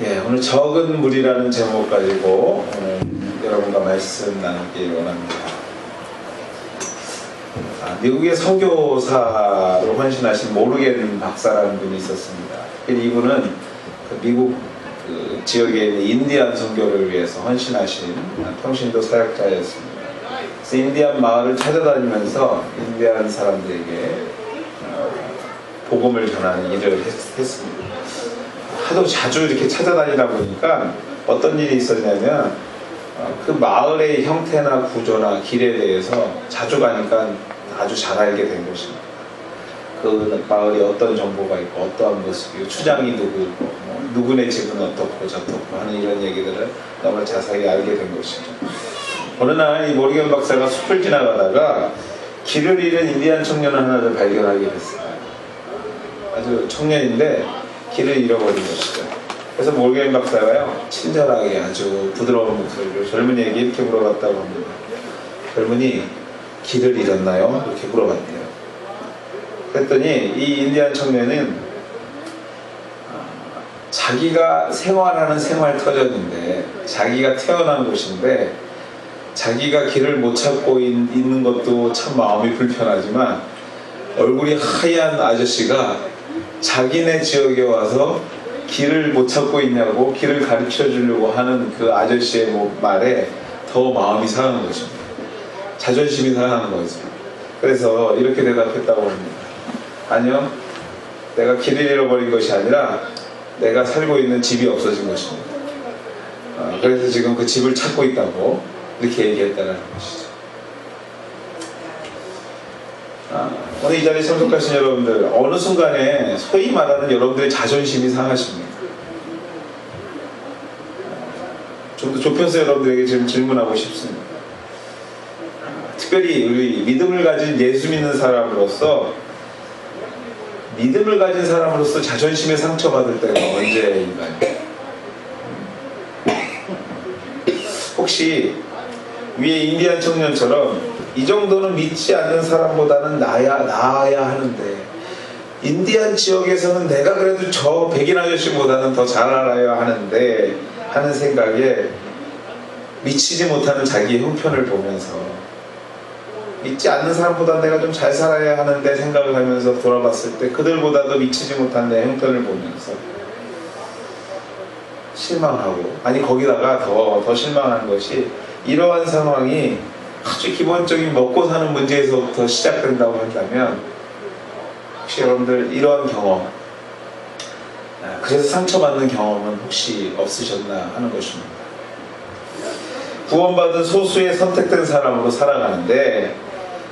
예, 오늘 적은 물이라는 제목 가지고 오늘 여러분과 말씀 나누기 원합니다. 미국의 선교사로 헌신하신 모르겐 박사라는 분이 있었습니다. 이분은 그 미국 그 지역에 있는 인디안 선교를 위해서 헌신하신 평신도 사역자였습니다. 그래서 인디안 마을을 찾아다니면서 인디안 사람들에게 복음을 전하는 일을 했습니다. 하도 자주 이렇게 찾아다니다 보니까 어떤 일이 있었냐면 그 마을의 형태나 구조나 길에 대해서 자주 가니까 아주 잘 알게 된 것입니다. 그 마을에 어떤 정보가 있고 어떠한 모습이고 추장이 누구고 누구네 집은 어떻고 저떻고 하는 이런 얘기들을 너무 자세히 알게 된 것이죠. 어느 날 이 모르겐 박사가 숲을 지나가다가 길을 잃은 인디안 청년 하나를 발견하게 됐어요. 아주 청년인데 길을 잃어버린 것이죠. 그래서 모르겐 박사가요, 친절하게 아주 부드러운 목소리로 젊은이에게 이렇게 물어봤다고 합니다. 젊은이, 길을 잃었나요? 이렇게 물어봤대요. 그랬더니 이 인디안 청년은 자기가 생활하는 생활터전인데, 자기가 태어난 곳인데 자기가 길을 못 찾고 있는 것도 참 마음이 불편하지만 얼굴이 하얀 아저씨가 자기네 지역에 와서 길을 못 찾고 있냐고 길을 가르쳐 주려고 하는 그 아저씨의 말에 더 마음이 상하는 것입니다. 자존심이 상하는 거죠. 그래서 이렇게 대답했다고 합니다. 아니요, 내가 길을 잃어버린 것이 아니라 내가 살고 있는 집이 없어진 것입니다. 그래서 지금 그 집을 찾고 있다고 이렇게 얘기했다는 것이죠. 오늘 이 자리에 참석하신 여러분들, 어느 순간에 소위 말하는 여러분들의 자존심이 상하십니까? 좀 더 좁혀서 여러분들에게 지금 질문하고 싶습니다. 특별히 우리 믿음을 가진 예수 믿는 사람으로서, 믿음을 가진 사람으로서 자존심에 상처받을 때가 언제인가요? 혹시 위에 인디안 청년처럼 이 정도는 믿지 않는 사람보다는 나아야 하는데, 인디안 지역에서는 내가 그래도 저 백인 아저씨보다는 더 잘 알아야 하는데 하는 생각에 미치지 못하는 자기의 형편을 보면서, 믿지 않는 사람보다 내가 좀 잘 살아야 하는데 생각을 하면서 돌아봤을 때 그들보다도 미치지 못한 내 형편을 보면서 실망하고, 아니 거기다가 더 실망한 것이, 이러한 상황이 아주 기본적인 먹고 사는 문제에서부터 시작된다고 한다면, 혹시 여러분들 이러한 경험, 그래서 상처받는 경험은 혹시 없으셨나 하는 것입니다. 구원받은 소수의 선택된 사람으로 살아가는데,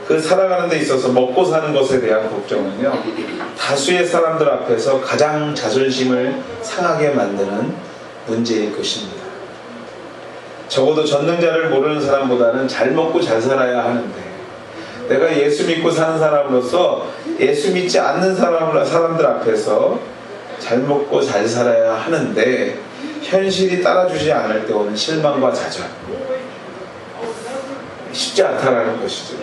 그 살아가는 데 있어서 먹고 사는 것에 대한 걱정은요, 다수의 사람들 앞에서 가장 자존심을 상하게 만드는 문제일 것입니다. 적어도 전능자를 모르는 사람보다는 잘 먹고 잘 살아야 하는데, 내가 예수 믿고 사는 사람으로서 예수 믿지 않는 사람들 앞에서 잘 먹고 잘 살아야 하는데 현실이 따라주지 않을 때 오는 실망과 좌절, 쉽지 않다라는 것이죠.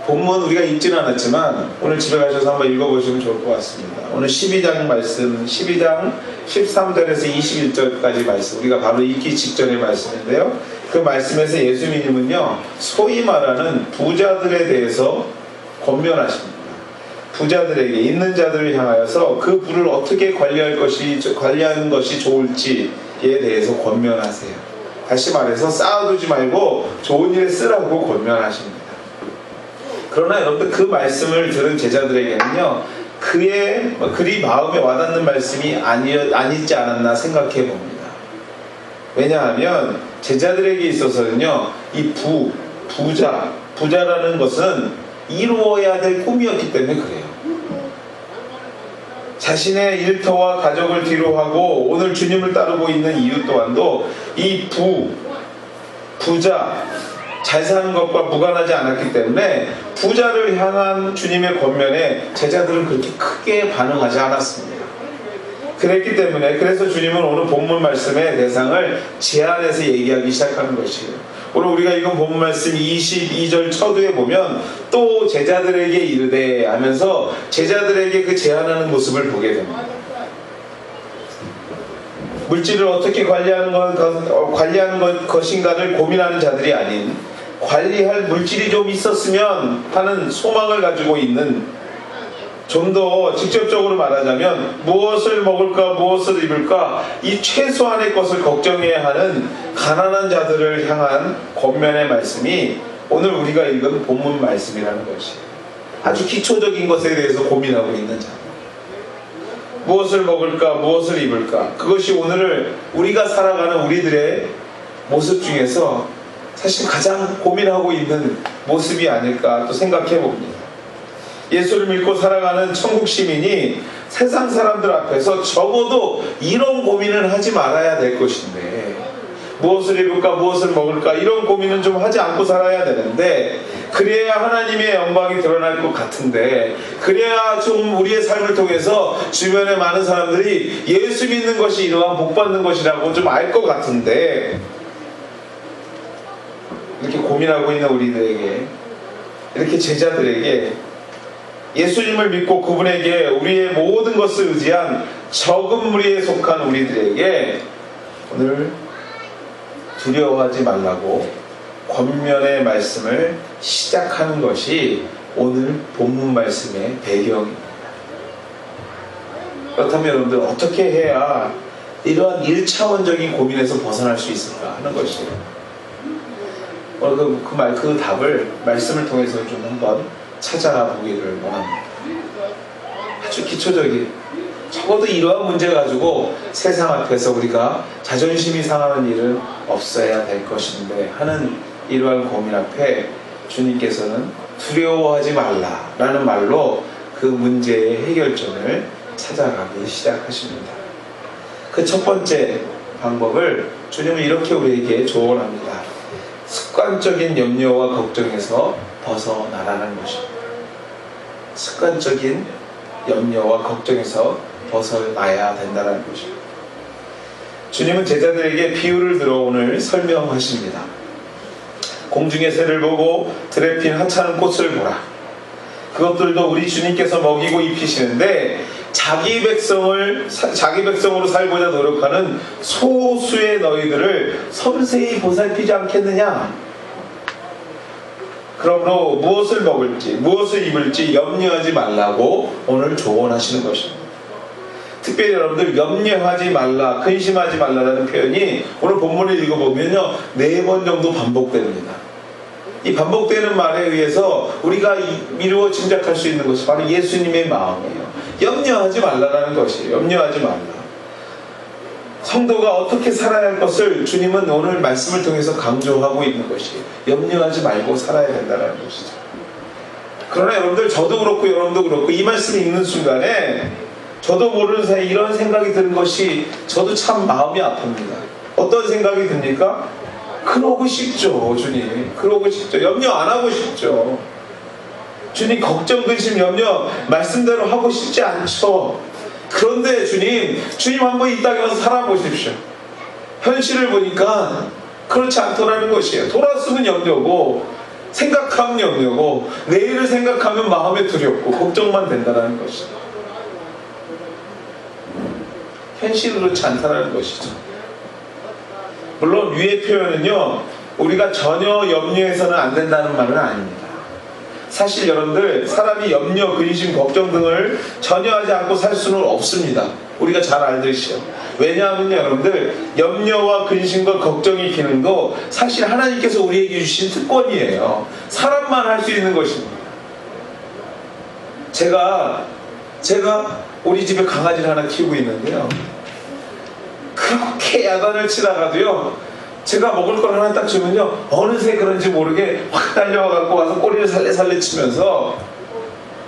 본문 우리가 읽지는 않았지만 오늘 집에 가셔서 한번 읽어보시면 좋을 것 같습니다. 오늘 12장 말씀, 12장 13절에서 21절까지 말씀, 우리가 바로 읽기 직전의 말씀인데요, 그 말씀에서 예수님은요, 소위 말하는 부자들에 대해서 권면하십니다. 부자들에게, 있는 자들을 향하여서 그 부를 어떻게 관리하는 것이 좋을지에 대해서 권면하세요. 다시 말해서 쌓아두지 말고 좋은 일에 쓰라고 권면하십니다. 그러나 여러분들, 그 말씀을 들은 제자들에게는요, 그리 마음에 와닿는 말씀이 아니지 않았나 생각해 봅니다. 왜냐하면 제자들에게 있어서는요, 이 부자라는 것은 이루어야 될 꿈이었기 때문에 그래요. 자신의 일터와 가족을 뒤로하고 오늘 주님을 따르고 있는 이유 또한도 이 부자, 잘 사는 것과 무관하지 않았기 때문에 부자를 향한 주님의 권면에 제자들은 그렇게 크게 반응하지 않았습니다. 그랬기 때문에, 그래서 주님은 오늘 본문 말씀의 대상을 제안해서 얘기하기 시작하는 것이에요. 오늘 우리가 읽은 본문 말씀 22절 초두에 보면 또 제자들에게 이르되 하면서 제자들에게 그 제안하는 모습을 보게 됩니다. 물질을 어떻게 관리하는 것인가를 고민하는 자들이 아닌 관리할 물질이 좀 있었으면 하는 소망을 가지고 있는, 좀 더 직접적으로 말하자면 무엇을 먹을까 무엇을 입을까 이 최소한의 것을 걱정해야 하는 가난한 자들을 향한 권면의 말씀이 오늘 우리가 읽은 본문 말씀이라는 것이 아주 기초적인 것에 대해서 고민하고 있는 자, 무엇을 먹을까 무엇을 입을까, 그것이 오늘 우리가 살아가는 우리들의 모습 중에서 사실 가장 고민하고 있는 모습이 아닐까 또 생각해 봅니다. 예수를 믿고 살아가는 천국 시민이 세상 사람들 앞에서 적어도 이런 고민을 하지 말아야 될 것인데, 무엇을 입을까 무엇을 먹을까 이런 고민은 좀 하지 않고 살아야 되는데, 그래야 하나님의 영광이 드러날 것 같은데, 그래야 좀 우리의 삶을 통해서 주변의 많은 사람들이 예수 믿는 것이 이러한 복 받는 것이라고 좀 알 것 같은데, 이렇게 고민하고 있는 우리들에게, 이렇게 제자들에게, 예수님을 믿고 그분에게 우리의 모든 것을 의지한 적은 무리에 속한 우리들에게 오늘 두려워하지 말라고 권면의 말씀을 시작하는 것이 오늘 본문 말씀의 배경입니다. 그렇다면 여러분들 어떻게 해야 이러한 1차원적인 고민에서 벗어날 수 있을까 하는 것이에요. 오늘 그 답을 말씀을 통해서 좀 한번 찾아보기를 원합니다. 아주 기초적인, 적어도 이러한 문제 가지고 세상 앞에서 우리가 자존심이 상하는 일은 없어야 될 것인데 하는 이러한 고민 앞에 주님께서는 두려워하지 말라라는 말로 그 문제의 해결점을 찾아가기 시작하십니다. 그 첫 번째 방법을 주님은 이렇게 우리에게 조언합니다. 습관적인 염려와 걱정에서 벗어나라는 것입니다. 습관적인 염려와 걱정에서 벗어나야 된다는 것입니다. 주님은 제자들에게 비유를 들어 오늘 설명하십니다. 공중의 새를 보고 들에 핀 하찮은 꽃을 보라. 그것들도 우리 주님께서 먹이고 입히시는데 자기 백성으로 살고자 노력하는 소수의 너희들을 섬세히 보살피지 않겠느냐? 그러므로 무엇을 먹을지 무엇을 입을지 염려하지 말라고 오늘 조언하시는 것입니다. 특별히 여러분들 염려하지 말라, 근심하지 말라라는 표현이 오늘 본문을 읽어보면요 4번 정도 반복됩니다. 이 반복되는 말에 의해서 우리가 미루어 짐작할 수 있는 것이 바로 예수님의 마음이에요. 염려하지 말라라는 것이에요. 염려하지 말라. 성도가 어떻게 살아야 할 것을 주님은 오늘 말씀을 통해서 강조하고 있는 것이에요. 염려하지 말고 살아야 된다는 것이죠. 그러나 여러분들, 저도 그렇고 여러분도 그렇고 이 말씀을 읽는 순간에 저도 모르는 사이에 이런 생각이 드는 것이 저도 참 마음이 아픕니다. 어떤 생각이 듭니까? 그러고 싶죠. 주님 그러고 싶죠. 염려 안 하고 싶죠. 주님 걱정, 근심, 염려 말씀대로 하고 싶지 않죠. 그런데 주님 한번 이 땅에 와서 살아보십시오. 현실을 보니까 그렇지 않더라는 것이에요. 돌았으면 염려고, 생각하면 염려고, 내일을 생각하면 마음에 두렵고 걱정만 된다는 것이죠. 현실은 그렇지 않다는 것이죠. 물론 위의 표현은요 우리가 전혀 염려해서는 안 된다는 말은 아닙니다. 사실 여러분들, 사람이 염려, 근심, 걱정 등을 전혀 하지 않고 살 수는 없습니다. 우리가 잘 알듯이요. 왜냐하면 여러분들, 염려와 근심과 걱정이 기는 거 사실 하나님께서 우리에게 주신 특권이에요. 사람만 할 수 있는 것입니다. 제가 우리 집에 강아지를 하나 키우고 있는데요, 그렇게 야단을 치다가도요 제가 먹을 걸 하나 딱 주면요 어느새 그런지 모르게 확 달려와갖고 와서 꼬리를 살레살레 치면서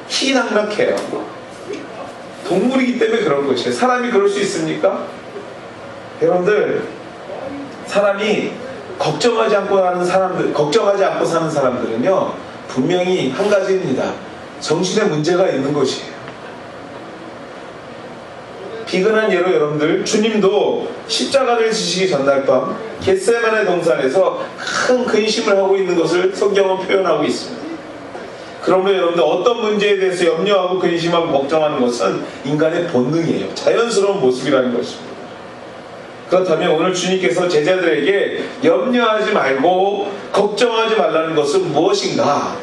희낙낙해요. 동물이기 때문에 그런 것이에요. 사람이 그럴 수 있습니까? 여러분들, 사람이 걱정하지 않고 사는 사람들은요 분명히 한 가지입니다. 정신에 문제가 있는 것이에요. 비근한 예로 여러분들, 주님도 십자가를 지시기 전날 밤 겟세마네 동산에서 큰 근심을 하고 있는 것을 성경은 표현하고 있습니다. 그러므로 여러분들 어떤 문제에 대해서 염려하고 근심하고 걱정하는 것은 인간의 본능이에요. 자연스러운 모습이라는 것입니다. 그렇다면 오늘 주님께서 제자들에게 염려하지 말고 걱정하지 말라는 것은 무엇인가?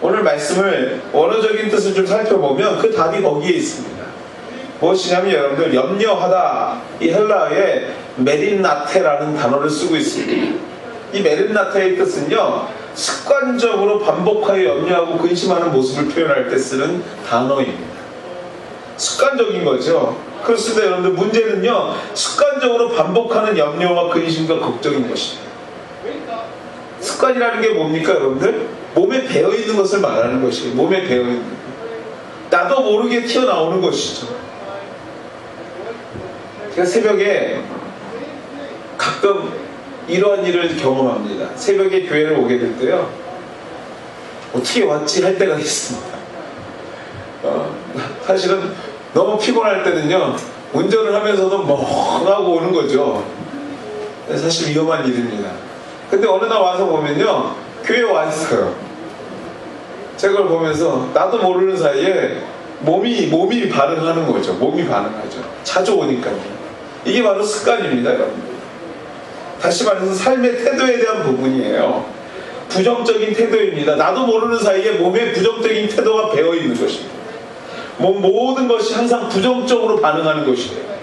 오늘 말씀을 원어적인 뜻을 좀 살펴보면 그 답이 거기에 있습니다. 무엇이냐면 여러분들 염려하다, 이 헬라어에 메린나테라는 단어를 쓰고 있습니다. 이 메린나테의 뜻은요, 습관적으로 반복하여 염려하고 근심하는 모습을 표현할 때 쓰는 단어입니다. 습관적인 거죠. 그렇습니다. 여러분들 문제는요, 습관적으로 반복하는 염려와 근심과 걱정인 것입니다. 습관이라는 게 뭡니까 여러분들? 몸에 배어있는 것을 말하는 것이에요. 몸에 배어있는 것. 나도 모르게 튀어나오는 것이죠. 제가 새벽에 가끔 이러한 일을 경험합니다. 새벽에 교회를 오게 될 때요, 어떻게 왔지 할 때가 있습니다. 사실은 너무 피곤할 때는요, 운전을 하면서도 멍하고 오는 거죠. 사실 위험한 일입니다. 근데 어느 날 와서 보면요, 교회에 와 있어요. 제가 그걸 보면서 나도 모르는 사이에 몸이 반응하는 거죠. 몸이 반응하죠. 자주 오니까요. 이게 바로 습관입니다, 여러분. 다시 말해서 삶의 태도에 대한 부분이에요. 부정적인 태도입니다. 나도 모르는 사이에 몸에 부정적인 태도가 배어있는 것입니다. 모든 것이 항상 부정적으로 반응하는 것이에요.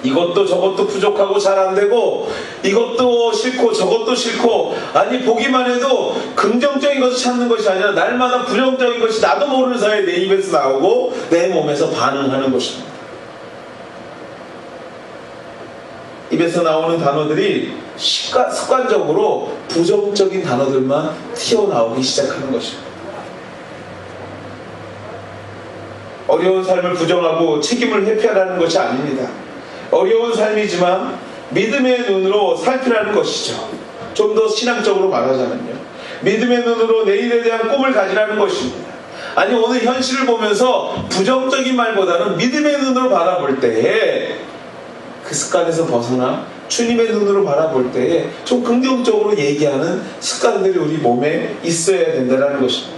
이것도 저것도 부족하고 잘 안되고, 이것도 싫고 저것도 싫고, 아니 보기만 해도 긍정적인 것을 찾는 것이 아니라 날마다 부정적인 것이 나도 모르는 사이에 내 입에서 나오고 내 몸에서 반응하는 것입니다. 입에서 나오는 단어들이 습관적으로 부정적인 단어들만 튀어나오기 시작하는 것입니다. 어려운 삶을 부정하고 책임을 회피하라는 것이 아닙니다. 어려운 삶이지만 믿음의 눈으로 살피라는 것이죠. 좀 더 신앙적으로 말하자면요, 믿음의 눈으로 내일에 대한 꿈을 가지라는 것입니다. 아니 오늘 현실을 보면서 부정적인 말보다는 믿음의 눈으로 바라볼 때에, 그 습관에서 벗어나 주님의 눈으로 바라볼 때에 좀 긍정적으로 얘기하는 습관들이 우리 몸에 있어야 된다는 것입니다.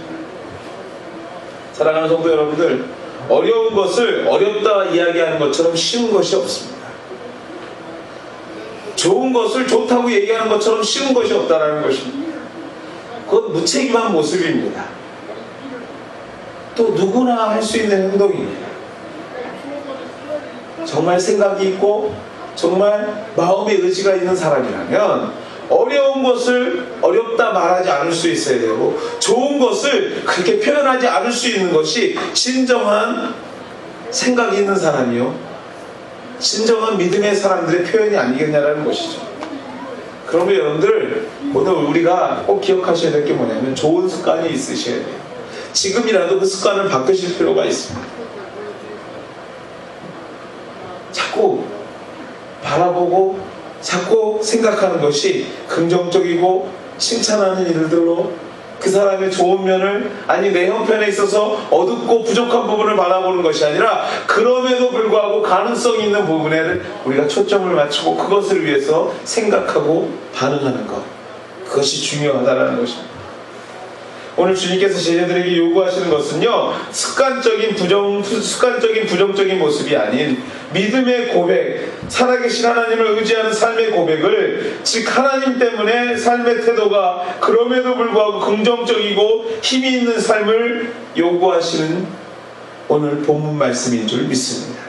사랑하는 성도 여러분들, 어려운 것을 어렵다 이야기하는 것처럼 쉬운 것이 없습니다. 좋은 것을 좋다고 얘기하는 것처럼 쉬운 것이 없다는 것입니다. 그건 무책임한 모습입니다. 또 누구나 할 수 있는 행동입니다. 정말 생각이 있고 정말 마음의 의지가 있는 사람이라면 어려운 것을 어렵다 말하지 않을 수 있어야 되고, 좋은 것을 그렇게 표현하지 않을 수 있는 것이 진정한 생각이 있는 사람이요, 진정한 믿음의 사람들의 표현이 아니겠냐라는 것이죠. 그러면 여러분들, 오늘 우리가 꼭 기억하셔야 될 게 뭐냐면 좋은 습관이 있으셔야 돼요. 지금이라도 그 습관을 바꾸실 필요가 있습니다. 자꾸 바라보고 자꾸 생각하는 것이 긍정적이고 칭찬하는 일들로 그 사람의 좋은 면을, 아니 내 형편에 있어서 어둡고 부족한 부분을 바라보는 것이 아니라 그럼에도 불구하고 가능성이 있는 부분에 우리가 초점을 맞추고 그것을 위해서 생각하고 반응하는 것, 그것이 중요하다는 것입니다. 오늘 주님께서 제자들에게 요구하시는 것은요, 습관적인 부정적인 모습이 아닌 믿음의 고백, 살아계신 하나님을 의지하는 삶의 고백을, 즉 하나님 때문에 삶의 태도가 그럼에도 불구하고 긍정적이고 힘이 있는 삶을 요구하시는 오늘 본문 말씀인 줄 믿습니다.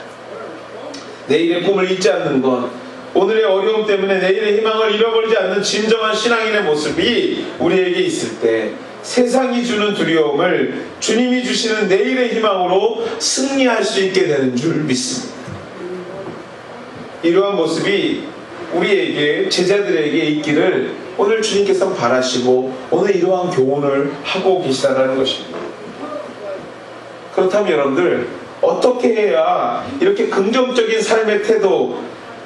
내일의 꿈을 잊지 않는 것, 오늘의 어려움 때문에 내일의 희망을 잃어버리지 않는 진정한 신앙인의 모습이 우리에게 있을 때 세상이 주는 두려움을 주님이 주시는 내일의 희망으로 승리할 수 있게 되는 줄 믿습니다. 이러한 모습이 우리에게, 제자들에게 있기를 오늘 주님께서 바라시고 오늘 이러한 교훈을 하고 계시다는 것입니다. 그렇다면 여러분들, 어떻게 해야 이렇게 긍정적인 삶의 태도,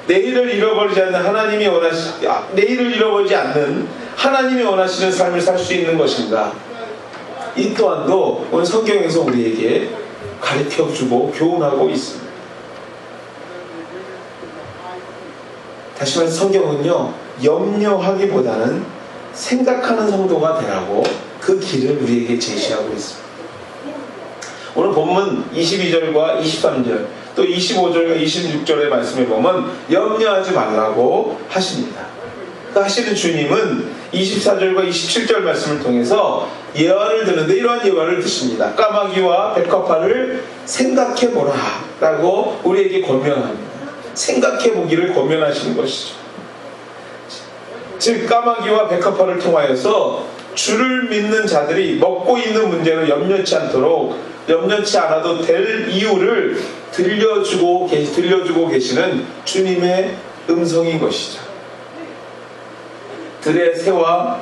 내일을 잃어버리지 않는 하나님이 원하시는 삶을 살 수 있는 것인가? 이 또한도 오늘 성경에서 우리에게 가르쳐주고 교훈하고 있습니다. 다시 말해서 성경은요, 염려하기보다는 생각하는 성도가 되라고 그 길을 우리에게 제시하고 있습니다. 오늘 본문 22절과 23절 또 25절과 26절의 말씀에 보면 염려하지 말라고 하십니다. 그 하시는 주님은 24절과 27절 말씀을 통해서 예화를 드는데 이러한 예화를 드십니다. 까마귀와 백합화를 생각해보라 라고 우리에게 권면합니다. 생각해보기를 권면하시는 것이죠. 즉 까마귀와 백합화를 통하여서 주를 믿는 자들이 먹고 있는 문제로 염려치 않아도 될 이유를 들려주고 계시는 주님의 음성인 것이죠. 들의 새와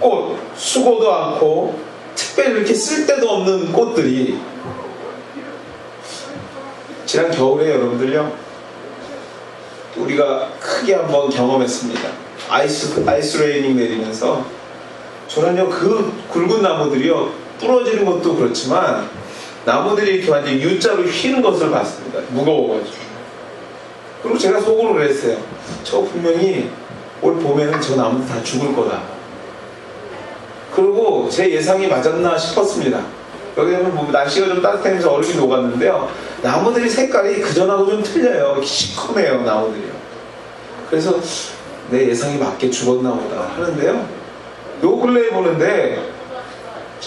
꽃, 수고도 않고 특별히 이렇게 쓸데도 없는 꽃들이 지난 겨울에 여러분들요 우리가 크게 한번 경험했습니다. 아이스 레이닝 내리면서 저는요 그 굵은 나무들이요 부러지는 것도 그렇지만 나무들이 이렇게 완전히 U자로 휘는 것을 봤습니다. 무거워가지고. 그리고 제가 속으로 그랬어요. 저 분명히 올 봄에는 저 나무들 다 죽을 거다. 그리고 제 예상이 맞았나 싶었습니다. 여기는 뭐 날씨가 좀 따뜻해서 얼음이 녹았는데요. 나무들이 색깔이 그전하고 좀 틀려요. 시커매요 나무들이요. 그래서 내 예상이 맞게 죽었나 보다 하는데요. 요 근래에 보는데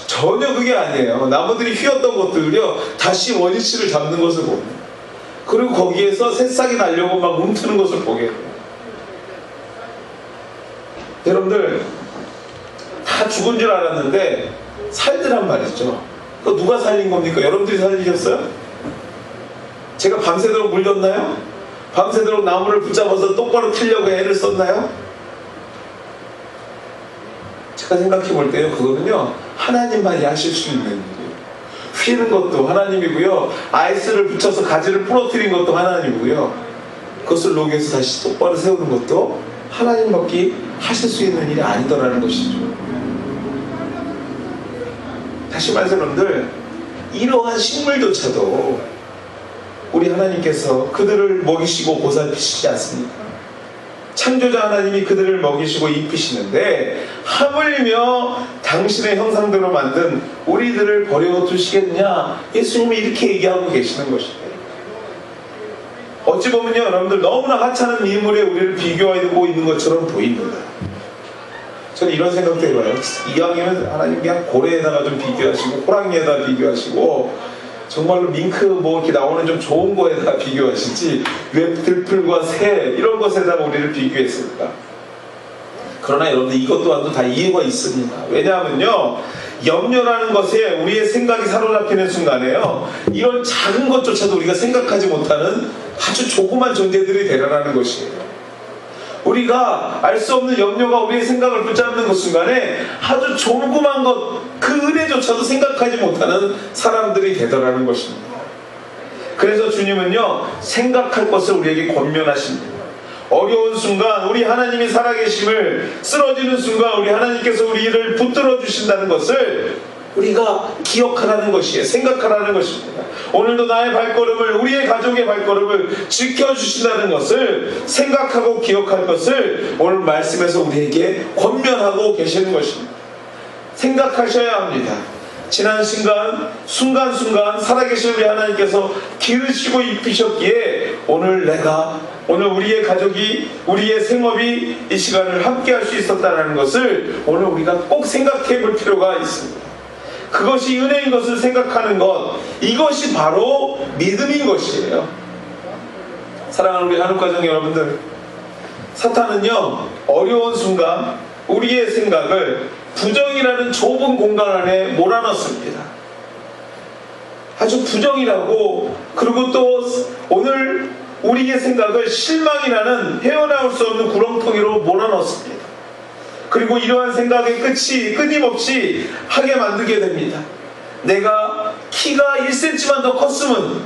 전혀 그게 아니에요. 나무들이 휘었던 것들을요 다시 원위치를 잡는 것을 봅니다. 그리고 거기에서 새싹이 나려고 막 움트는 것을 보게 돼요. 여러분들 다 죽은 줄 알았는데 살더란 말이죠. 그거 누가 살린 겁니까? 여러분들이 살리셨어요? 제가 밤새도록 물렸나요? 밤새도록 나무를 붙잡아서 똑바로 틀려고 애를 썼나요? 제가 생각해 볼 때요 그거는요 하나님만이 하실 수 있는 일이에요. 휘는 것도 하나님이고요 아이스를 붙여서 가지를 부러뜨린 것도 하나님이고요 그것을 녹여서 다시 똑바로 세우는 것도 하나님밖에 하실 수 있는 일이 아니더라는 것이죠. 다시 말해서 여러분들 이러한 식물조차도 우리 하나님께서 그들을 먹이시고 보살피시지 않습니까? 창조자 하나님이 그들을 먹이시고 입히시는데 하물며 당신의 형상대로 만든 우리들을 버려두시겠냐? 예수님이 이렇게 얘기하고 계시는 것입니다. 어찌 보면요 여러분들 너무나 하찮은 미물에 우리를 비교하고 있는 것처럼 보입니다. 저는 이런 생각도 해봐요. 이왕이면 하나님 그냥 고래에다가 좀 비교하시고 호랑이에다가 비교하시고 정말로 밍크 뭐 이렇게 나오는 좀 좋은 거에다가 비교하시지 왜 들풀과 새 이런 것에다가 우리를 비교했을까? 그러나 여러분들 이것 또한도 다 이유가 있습니다. 왜냐하면요 염려라는 것에 우리의 생각이 사로잡히는 순간에요 이런 작은 것조차도 우리가 생각하지 못하는 아주 조그만 존재들이 되려라는 것이에요. 우리가 알 수 없는 염려가 우리의 생각을 붙잡는 그 순간에 아주 조그만 것, 그 은혜조차도 생각하지 못하는 사람들이 되더라는 것입니다. 그래서 주님은요 생각할 것을 우리에게 권면하십니다. 어려운 순간 우리 하나님이 살아계심을, 쓰러지는 순간 우리 하나님께서 우리를 붙들어 주신다는 것을 우리가 기억하라는 것이에요. 생각하라는 것입니다. 오늘도 나의 발걸음을, 우리의 가족의 발걸음을 지켜주신다는 것을 생각하고 기억할 것을 오늘 말씀에서 우리에게 권면하고 계시는 것입니다. 생각하셔야 합니다. 지난 순간순간 살아계신 우리 하나님께서 기르시고 입히셨기에 오늘 우리의 가족이, 우리의 생업이 이 시간을 함께 할 수 있었다는 것을 오늘 우리가 꼭 생각해 볼 필요가 있습니다. 그것이 은혜인 것을 생각하는 것, 이것이 바로 믿음인 것이에요. 사랑하는 우리 한국가정 여러분들, 사탄은요 어려운 순간 우리의 생각을 부정이라는 좁은 공간 안에 몰아넣습니다. 아주 부정이라고, 그리고 또 오늘 우리의 생각을 실망이라는 헤어나올 수 없는 구렁텅이로 몰아넣습니다. 그리고 이러한 생각의 끝이 끊임없이 하게 만들게 됩니다. 내가 키가 1cm만 더 컸으면,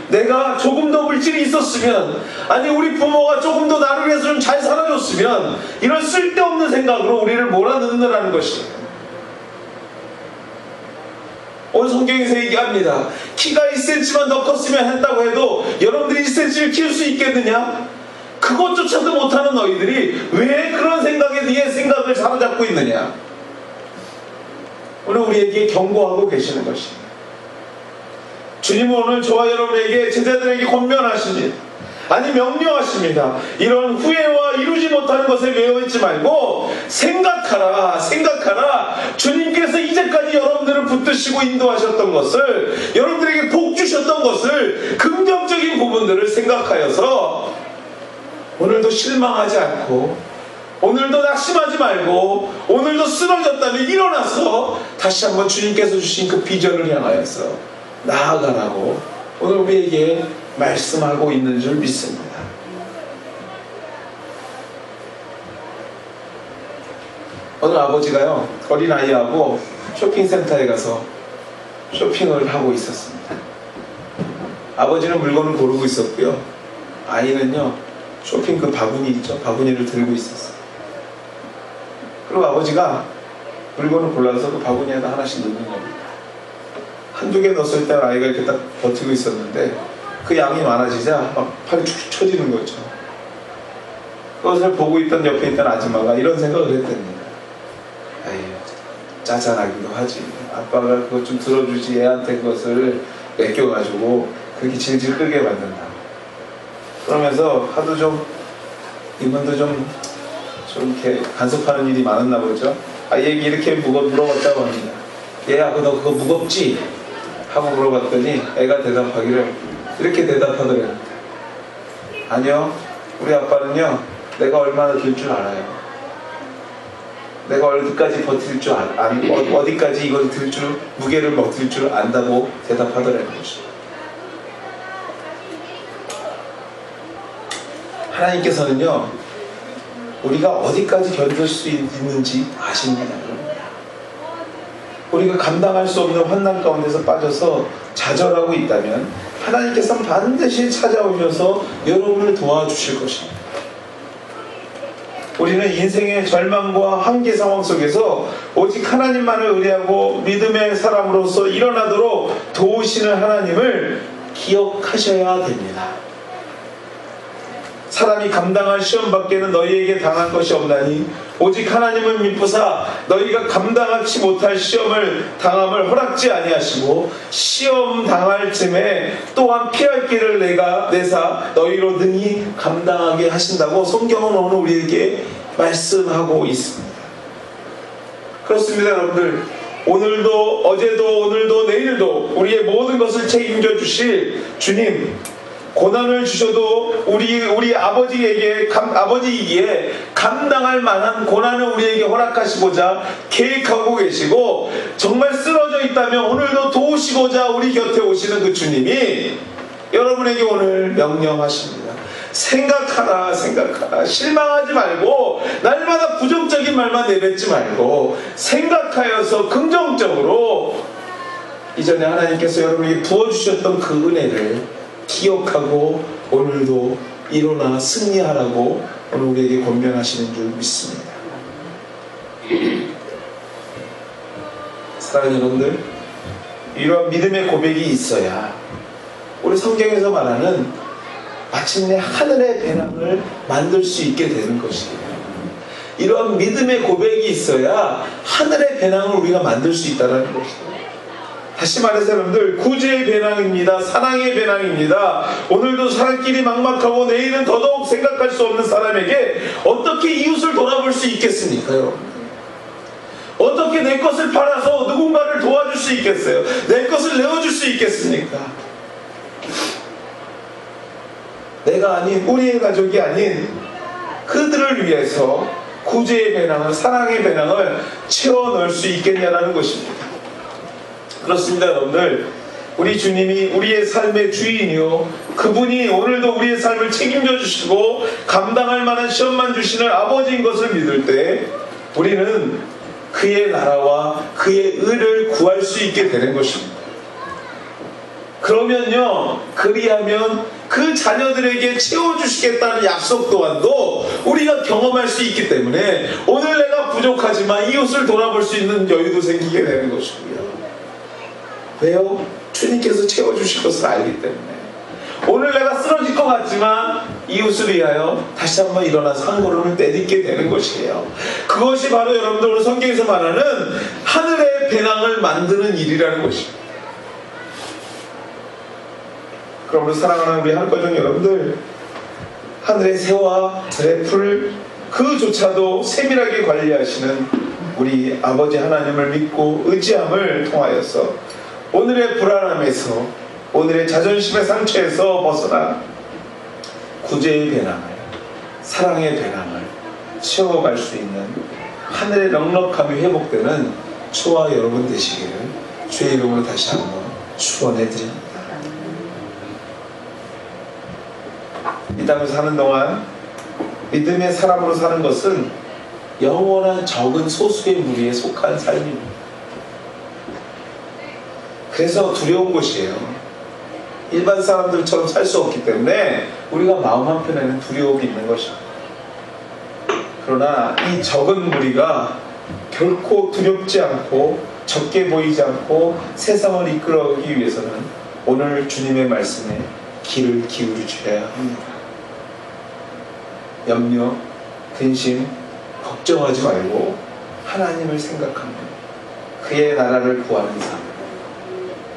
내가 조금 더 물질이 있었으면, 아니 우리 부모가 조금 더 나를 위해서 좀 잘 살아줬으면, 이런 쓸데없는 생각으로 우리를 몰아넣는다는 것입니다. 오늘 성경에서 얘기합니다. 키가 1cm만 더 컸으면 했다고 해도 여러분들이 1cm를 키울 수 있겠느냐? 그것조차도 못하는 너희들이 왜 그런 생각에 네 생각을 사로잡고 있느냐? 오늘 우리에게 경고하고 계시는 것입니다. 주님은 오늘 저와 여러분에게, 제자들에게 권면하십니다. 아니, 명령하십니다. 이런 후회와 이루지 못하는 것에 매여있지 말고 생각하라. 주님께서 이제까지 여러분들을 붙드시고 인도하셨던 것을, 여러분들에게 복 주셨던 것을, 긍정적인 부분들을 생각하여서 오늘도 실망하지 않고, 오늘도 낙심하지 말고, 오늘도 쓰러졌다면 일어나서 다시 한번 주님께서 주신 그 비전을 향하여서 나아가라고 오늘 우리에게 말씀하고 있는 줄 믿습니다. 오늘 아버지가요, 어린아이하고 쇼핑센터에 가서 쇼핑을 하고 있었습니다. 아버지는 물건을 고르고 있었고요, 아이는요 쇼핑 그 바구니 있죠, 바구니를 들고 있었어요. 그리고 아버지가 물건을 골라서 그 바구니에다 하나씩 넣는 겁니다. 한두 개 넣었을 때 아이가 이렇게 딱 버티고 있었는데 그 양이 많아지자 막 팔이 축축 처지는 거죠. 그것을 보고 있던 옆에 있던 아줌마가 이런 생각을 했답니다. 에이, 짜잔하기도 하지. 아빠가 그것 좀 들어주지, 애한테 그것을 맡겨가지고 그렇게 질질 끌게 만든다. 그러면서 하도 좀 이분도 좀 이렇게 간섭하는 일이 많았나 보죠. 아이에게 이렇게 물어봤다고 합니다. 얘야, 너 그거 무겁지? 하고 물어봤더니 애가 대답하기를 이렇게 대답하더래요. 아니요, 우리 아빠는요, 내가 얼마나 들 줄 알아요. 내가 어디까지 버틸 줄 어디까지 이걸 들 줄, 무게를 버틸 줄 안다고 대답하더라는 것이죠. 하나님께서는요, 우리가 어디까지 견딜 수 있는지 아십니다. 우리가 감당할 수 없는 환난 가운데서 빠져서 좌절하고 있다면 하나님께서는 반드시 찾아오셔서 여러분을 도와주실 것입니다. 우리는 인생의 절망과 한계 상황 속에서 오직 하나님만을 의뢰하고 믿음의 사람으로서 일어나도록 도우시는 하나님을 기억하셔야 됩니다. 사람이 감당할 시험 밖에는 너희에게 당한 것이 없나니 오직 하나님은 미쁘사 너희가 감당하지 못할 시험을 당함을 허락지 아니하시고 시험 당할 쯤에 또한 피할 길을 내사 너희로 능히 감당하게 하신다고 성경은 오늘 우리에게 말씀하고 있습니다. 그렇습니다, 여러분들. 오늘도, 어제도, 오늘도, 내일도 우리의 모든 것을 책임져 주실 주님, 고난을 주셔도 우리 아버지이기에 감당할 만한 고난을 우리에게 허락하시고자 계획하고 계시고, 정말 쓰러져 있다면 오늘도 도우시고자 우리 곁에 오시는 그 주님이 여러분에게 오늘 명령하십니다. 생각하라. 실망하지 말고 날마다 부정적인 말만 내뱉지 말고 생각하여서 긍정적으로 이전에 하나님께서 여러분에게 부어주셨던 그 은혜를 기억하고 오늘도 일어나 승리하라고 오늘 우리에게 권면하시는 줄 믿습니다. 사랑하는 여러분들, 이러한 믿음의 고백이 있어야 우리 성경에서 말하는 마침내 하늘의 배낭을 만들 수 있게 되는 것이에요. 이러한 믿음의 고백이 있어야 하늘의 배낭을 우리가 만들 수 있다는 것이에요. 다시 말해서 여러분들, 구주의 배낭입니다. 사랑의 배낭입니다. 오늘도 살길이 막막하고 내일은 더더욱 생각할 수 없는 사람에게 어떻게 이웃을 돌아볼 수 있겠습니까, 여러분? 어떻게 내 것을 팔아서 누군가를 도와줄 수 있겠어요? 내 것을 내어줄 수 있겠습니까? 내가 아닌, 우리의 가족이 아닌 그들을 위해서 구주의 배낭을, 사랑의 배낭을 채워 넣을 수 있겠냐라는 것입니다. 그렇습니다, 여러분들. 우리 주님이 우리의 삶의 주인이요, 그분이 오늘도 우리의 삶을 책임져 주시고 감당할 만한 시험만 주시는 아버지인 것을 믿을 때 우리는 그의 나라와 그의 의를 구할 수 있게 되는 것입니다. 그러면요, 그리하면 그 자녀들에게 채워주시겠다는 약속 또한도 우리가 경험할 수 있기 때문에 오늘 내가 부족하지만 이웃을 돌아볼 수 있는 여유도 생기게 되는 것이고요. 왜요? 주님께서 채워주실 것을 알기 때문에. 오늘 내가 쓰러질 것 같지만 이웃을 위하여 다시 한번 일어나서 한 걸음을 내딛게 되는 것이에요. 그것이 바로 여러분들 오늘 성경에서 말하는 하늘의 하늘의 배낭을 만드는 일이라는 것입니다. 그러므로 사랑하는 우리 하늘가족 여러분들, 하늘의 새와 하늘의 풀 그조차도 세밀하게 관리하시는 우리 아버지 하나님을 믿고 의지함을 통하여서 오늘의 불안함에서, 오늘의 자존심의 상처에서 벗어나 구제의 배낭을, 사랑의 배낭을 채워갈 수 있는 하늘의 넉넉함이 회복되는 저와 여러분 되시기를 주의 이름으로 다시 한번 축원해 드립니다. 이 땅을 사는 동안 믿음의 사람으로 사는 것은 영원한 적은 소수의 무리에 속한 삶입니다. 그래서 두려운 것이에요. 일반 사람들처럼 살 수 없기 때문에 우리가 마음 한편에는 두려움이 있는 것입니다. 그러나 이 적은 무리가 결코 두렵지 않고 적게 보이지 않고 세상을 이끌어가기 위해서는 오늘 주님의 말씀에 귀를 기울여 줘야 합니다. 염려, 근심, 걱정하지 말고 하나님을 생각하며 그의 나라를 구하는 삶,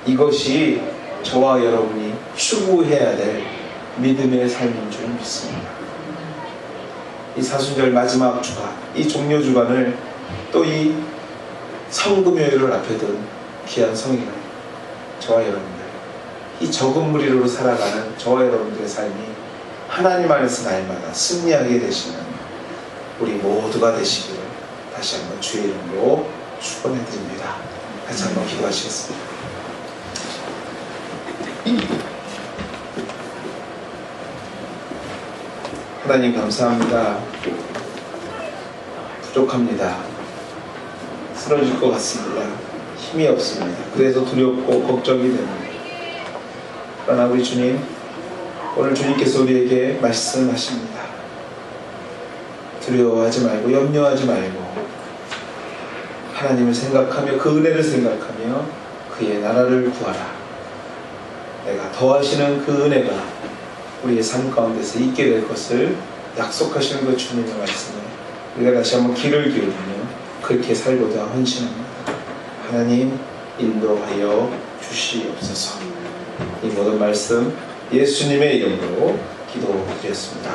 이것이 저와 여러분이 추구해야 될 믿음의 삶인 줄 믿습니다. 이 사순절 마지막 주간, 이 종료 주간을 또 이 성금요일을 앞에 둔 귀한 성인을, 저와 여러분들, 이 적은 무리로 살아가는 저와 여러분들의 삶이 하나님 안에서 날마다 승리하게 되시는 우리 모두가 되시기를 다시 한번 주의 이름으로 축원해 드립니다. 같이 한번 기도하시겠습니다. 하나님 감사합니다. 부족합니다. 쓰러질 것 같습니다. 힘이 없습니다. 그래서 두렵고 걱정이 됩니다. 그러나 우리 주님, 오늘 주님께서 우리에게 말씀하십니다. 두려워하지 말고 염려하지 말고 하나님을 생각하며 그 은혜를 생각하며 그의 나라를 구하라. 내가 더하시는 그 은혜가 우리의 삶 가운데서 있게 될 것을 약속하시는 그 주님의 말씀에 우리가 다시 한번 귀를 기울이며 그렇게 살고자 헌신합니다. 하나님 인도하여 주시옵소서. 이 모든 말씀 예수님의 이름으로 기도드렸습니다.